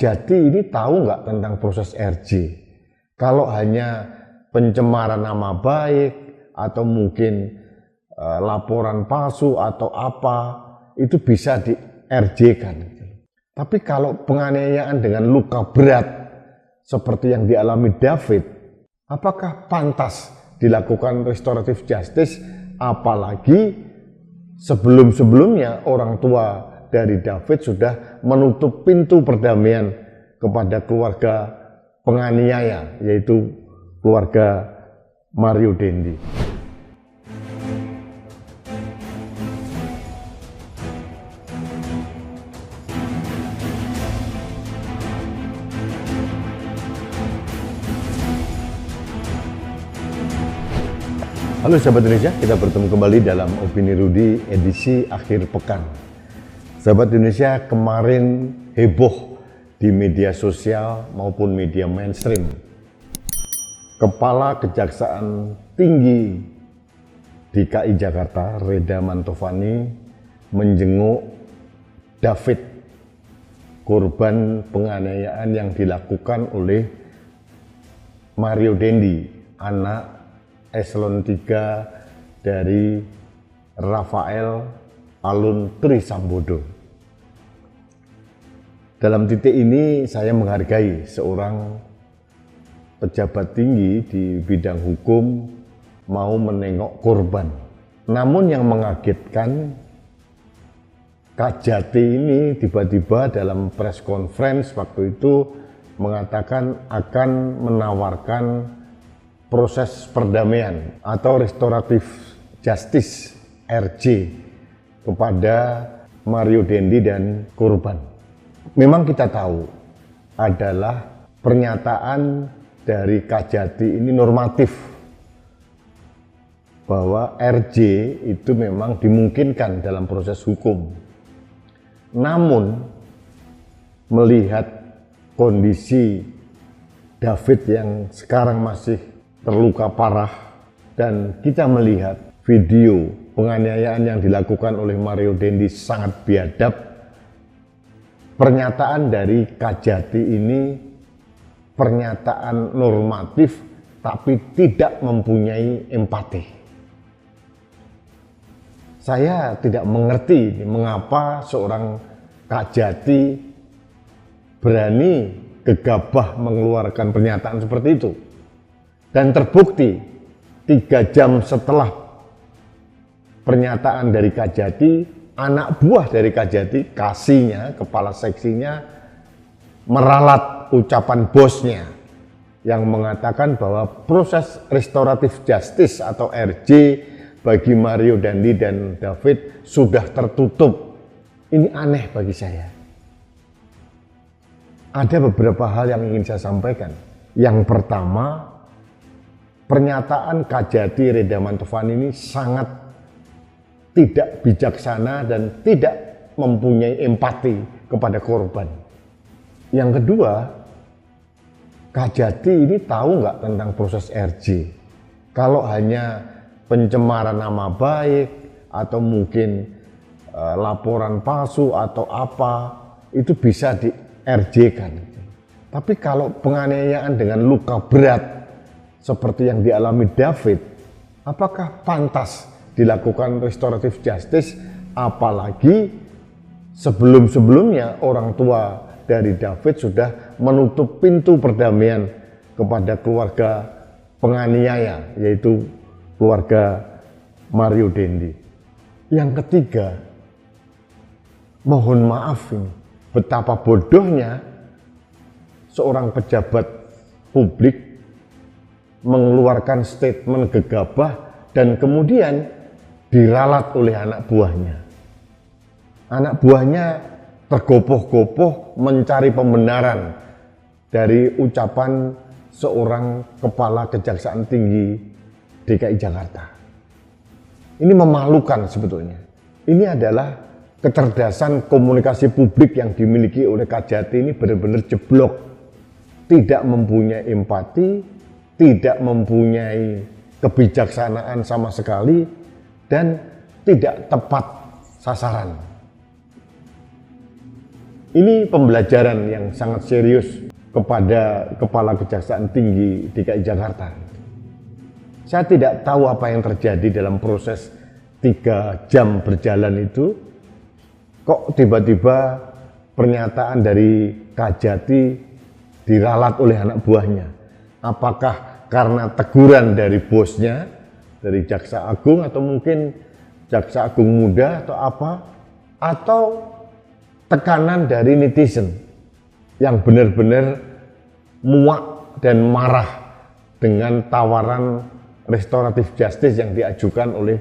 Kajati ini tahu nggak tentang proses RJ? Kalau hanya pencemaran nama baik atau mungkin laporan palsu atau apa, itu bisa di RJ-kan. Tapi kalau penganiayaan dengan luka berat seperti yang dialami David, apakah pantas dilakukan restoratif justice? Apalagi sebelum-sebelumnya orang tua dari David sudah menutup pintu perdamaian kepada keluarga penganiaya, yaitu keluarga Mario Dendi. Halo sahabat Indonesia, kita bertemu kembali dalam Opini Rudy edisi akhir pekan. Sahabat Indonesia, kemarin heboh di media sosial maupun media mainstream. Kepala Kejaksaan Tinggi DKI Jakarta, Reda Mantovani, menjenguk David, korban penganiayaan yang dilakukan oleh Mario Dendi, anak Eselon 3 dari Rafael Alun Trisambodo. Dalam titik ini saya menghargai seorang pejabat tinggi di bidang hukum mau menengok korban. Namun yang mengagetkan, Kajati ini tiba-tiba dalam press conference waktu itu mengatakan akan menawarkan proses perdamaian atau restoratif justice RJ kepada Mario Dendi dan korban. Memang kita tahu adalah pernyataan dari Kajati ini normatif bahwa RJ itu memang dimungkinkan dalam proses hukum. Namun melihat kondisi David yang sekarang masih terluka parah dan kita melihat video penganiayaan yang dilakukan oleh Mario Dendi sangat biadab, pernyataan dari Kajati ini pernyataan normatif tapi tidak mempunyai empati. Saya tidak mengerti mengapa seorang Kajati berani gegabah mengeluarkan pernyataan seperti itu. Dan terbukti 3 jam setelah pernyataan dari Kajati, anak buah dari Kajati, kasihnya, kepala seksinya, meralat ucapan bosnya yang mengatakan bahwa proses restoratif justice atau RJ bagi Mario Dendi dan David sudah tertutup. Ini aneh bagi saya. Ada beberapa hal yang ingin saya sampaikan. Yang pertama, pernyataan Kajati Reda Mantovani ini sangat tidak bijaksana dan tidak mempunyai empati kepada korban. Yang kedua, Kajati ini tahu nggak tentang proses RJ? Kalau hanya pencemaran nama baik atau mungkin laporan palsu atau apa, itu bisa di RJ-kan. Tapi kalau penganiayaan dengan luka berat seperti yang dialami David, apakah pantas dilakukan restoratif justice? Apalagi sebelum-sebelumnya orang tua dari David sudah menutup pintu perdamaian kepada keluarga penganiaya, yaitu keluarga Mario Dendi. Yang ketiga, mohon maaf ini, betapa bodohnya seorang pejabat publik mengeluarkan statement gegabah dan kemudian diralat oleh anak buahnya. Anak buahnya tergopoh-gopoh mencari pembenaran dari ucapan seorang kepala Kejaksaan Tinggi DKI Jakarta. Ini memalukan sebetulnya. Ini adalah kecerdasan komunikasi publik yang dimiliki oleh Kajati ini benar-benar jeblok. Tidak mempunyai empati, tidak mempunyai kebijaksanaan sama sekali, dan tidak tepat sasaran. Ini pembelajaran yang sangat serius kepada Kepala Kejaksaan Tinggi DKI Jakarta. Saya tidak tahu apa yang terjadi dalam proses 3 jam berjalan itu. Kok tiba-tiba pernyataan dari Kajati diralat oleh anak buahnya. Apakah karena teguran dari bosnya, dari Jaksa Agung, atau mungkin Jaksa Agung muda atau apa, atau tekanan dari netizen yang benar-benar muak dan marah dengan tawaran restoratif justice yang diajukan oleh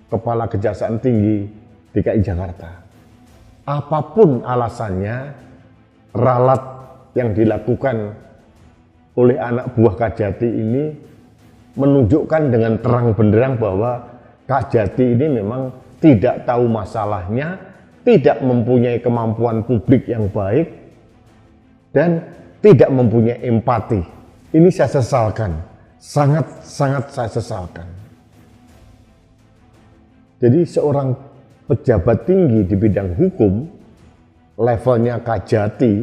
Kepala Kejaksaan Tinggi DKI Jakarta. Apapun alasannya, ralat yang dilakukan oleh anak buah Kajati ini menunjukkan dengan terang benderang bahwa Kajati ini memang tidak tahu masalahnya, tidak mempunyai kemampuan publik yang baik, dan tidak mempunyai empati. Ini saya sesalkan, sangat saya sesalkan. Jadi seorang pejabat tinggi di bidang hukum, levelnya Kajati,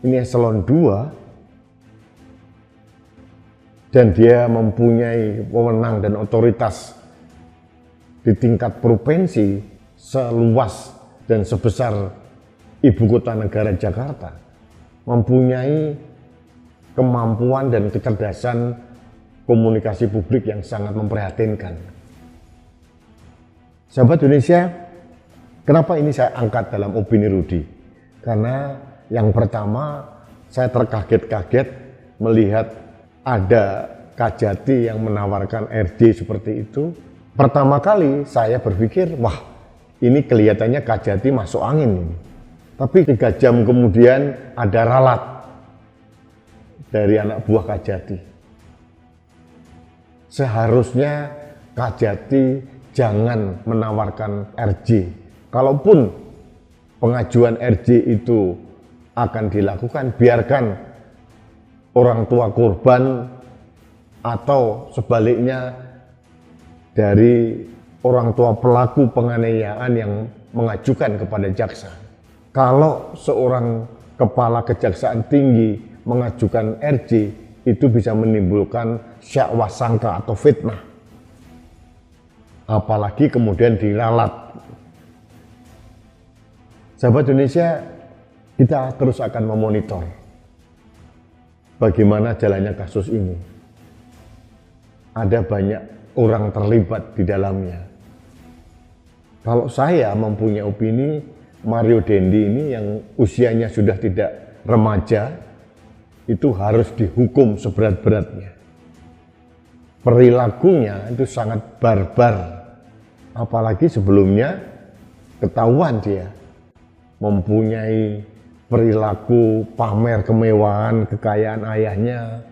ini eselon 2, dan dia mempunyai wewenang dan otoritas di tingkat provinsi seluas dan sebesar ibu kota negara Jakarta, mempunyai kemampuan dan kecerdasan komunikasi publik yang sangat memprihatinkan. Sahabat Indonesia, kenapa ini saya angkat dalam opini Rudi? Karena yang pertama, saya terkaget-kaget melihat ada Kajati yang menawarkan RJ seperti itu. Pertama kali saya berpikir, wah, ini kelihatannya Kajati masuk angin ini. Tapi 3 jam kemudian ada ralat dari anak buah Kajati. Seharusnya Kajati jangan menawarkan RJ. Kalaupun pengajuan RJ itu akan dilakukan, biarkan orang tua korban atau sebaliknya dari orang tua pelaku penganiayaan yang mengajukan kepada jaksa. Kalau seorang kepala kejaksaan tinggi mengajukan RJ, itu bisa menimbulkan syakwa sangka atau fitnah. Apalagi kemudian diralat. Sahabat Indonesia, kita terus akan memonitor bagaimana jalannya kasus ini. Ada banyak orang terlibat di dalamnya. Kalau saya mempunyai opini, Mario Dendi ini yang usianya sudah tidak remaja, itu harus dihukum seberat-beratnya. Perilakunya itu sangat barbar. Apalagi sebelumnya ketahuan dia mempunyai perilaku pamer kemewahan, kekayaan ayahnya,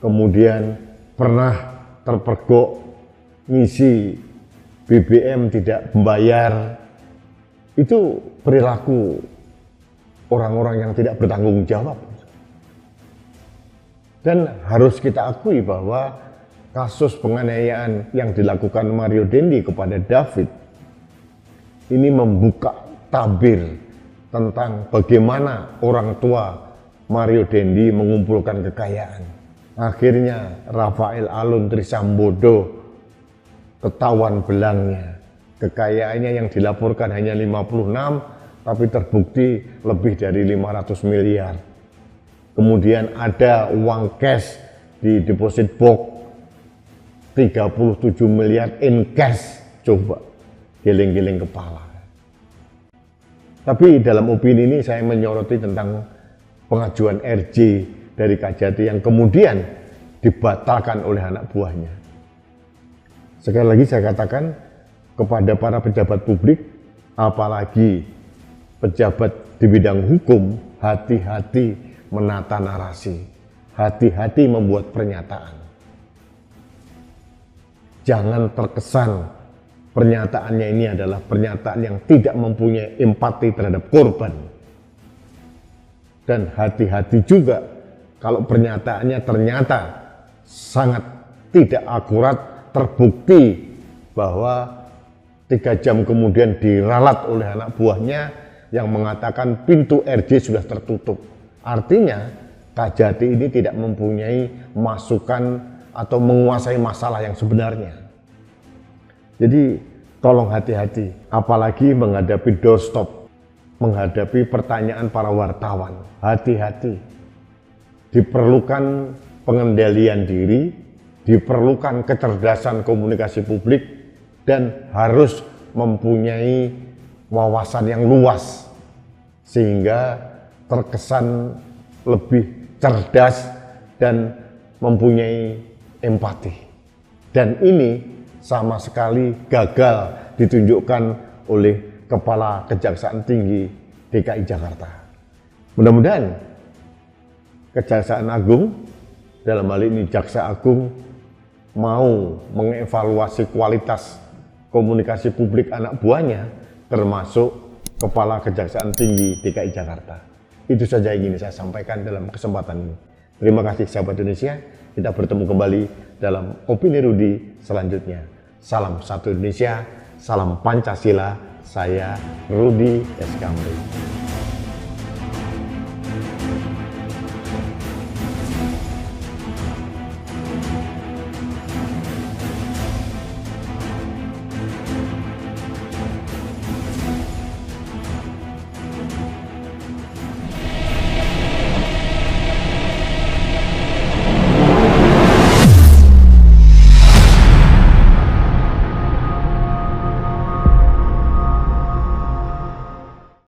kemudian pernah terpergok ngisi BBM tidak membayar. Itu perilaku orang-orang yang tidak bertanggung jawab. Dan harus kita akui bahwa kasus penganiayaan yang dilakukan Mario Dendi kepada David ini membuka tabir tentang bagaimana orang tua Mario Dendi mengumpulkan kekayaan. Akhirnya Rafael Alun Trisambodo ketahuan belangnya. Kekayaannya yang dilaporkan hanya 56, tapi terbukti lebih dari 500 miliar. Kemudian ada uang cash di deposit box 37 miliar in cash. Coba giling-giling kepala. Tapi dalam opini ini saya menyoroti tentang pengajuan RJ dari Kajati yang kemudian dibatalkan oleh anak buahnya. Sekali lagi saya katakan kepada para pejabat publik, apalagi pejabat di bidang hukum, hati-hati menata narasi, hati-hati membuat pernyataan. Jangan terkesan pernyataannya ini adalah pernyataan yang tidak mempunyai empati terhadap korban. Dan hati-hati juga kalau pernyataannya ternyata sangat tidak akurat, terbukti bahwa 3 jam kemudian diralat oleh anak buahnya, yang mengatakan pintu RJ sudah tertutup. Artinya Kajati ini tidak mempunyai masukan atau menguasai masalah yang sebenarnya. Jadi tolong hati-hati, apalagi menghadapi doorstop, menghadapi pertanyaan para wartawan. Hati-hati, diperlukan pengendalian diri, diperlukan kecerdasan komunikasi publik, dan harus mempunyai wawasan yang luas sehingga terkesan lebih cerdas dan mempunyai empati. Dan ini sama sekali gagal ditunjukkan oleh Kepala Kejaksaan Tinggi DKI Jakarta. Mudah-mudahan Kejaksaan Agung, dalam hal ini Jaksa Agung, mau mengevaluasi kualitas komunikasi publik anak buahnya, termasuk Kepala Kejaksaan Tinggi DKI Jakarta. Itu saja yang ingin saya sampaikan dalam kesempatan ini. Terima kasih sahabat Indonesia. Kita bertemu kembali dalam Opini Rudi selanjutnya. Salam satu Indonesia, salam Pancasila. Saya Rudi S. Kamri.